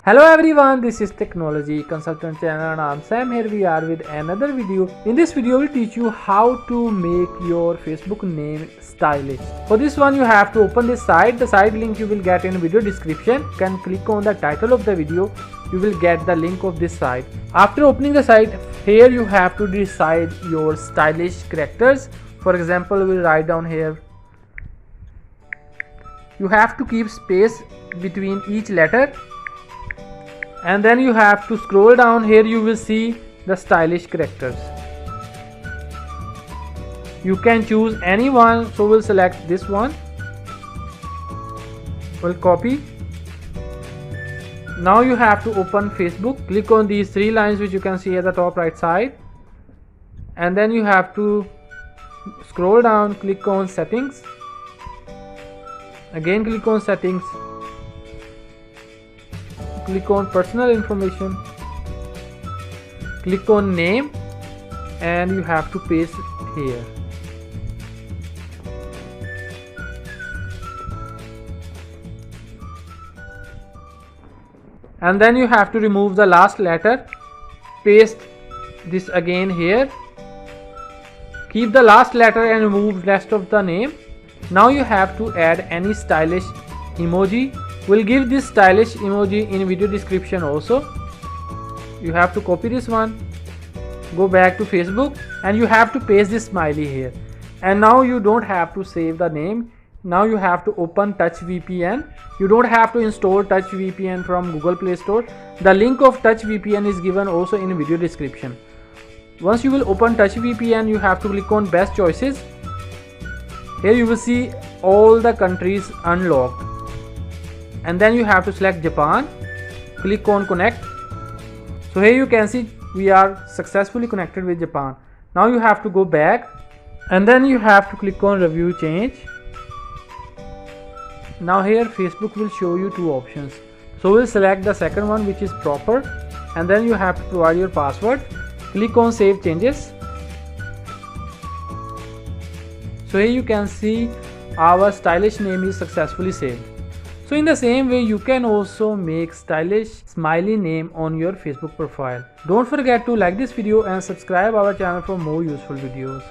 Hello everyone, this is Technology Consultant channel and I'm Sam. Here we are with another video. In this video, we'll teach you how to make your Facebook name stylish. For this one, you have to open this site. The site link you will get in video description. You can click on the title of the video. You will get the link of this site. After opening the site, here you have to decide your stylish characters. For example, we'll write down here. You have to keep space between each letter. And then you have to scroll down. Here you will see the stylish characters. You can choose any one, so we'll select this one. We'll copy. Now you have to open Facebook. Click on these three lines which you can see at the top right side, and then you have to scroll down, click on settings, again click on settings, click on personal information, click on name, and you have to paste here. And then you have to remove the last letter, paste this again here, keep the last letter and remove rest of the name. Now you have to add any stylish emoji. We'll give this stylish emoji in video description also. You have to copy this one, go back to Facebook, and you have to paste this smiley here. And now you don't have to save the name. Now you have to open Touch VPN. You don't have to install Touch VPN from Google Play Store. The link of Touch VPN is given also in video description. Once you will open Touch VPN, you have to click on Best Choices. Here you will see all the countries unlocked. And then you have to select Japan. Click on Connect. So here you can see we are successfully connected with Japan. Now you have to go back, and then you have to click on Review Change. Now here Facebook will show you two options. So we'll select the second one, which is proper, and then you have to provide your password. Click on Save Changes. So here you can see our stylish name is successfully saved. So in the same way, you can also make stylish smiley name on your Facebook profile. Don't forget to like this video and subscribe our channel for more useful videos.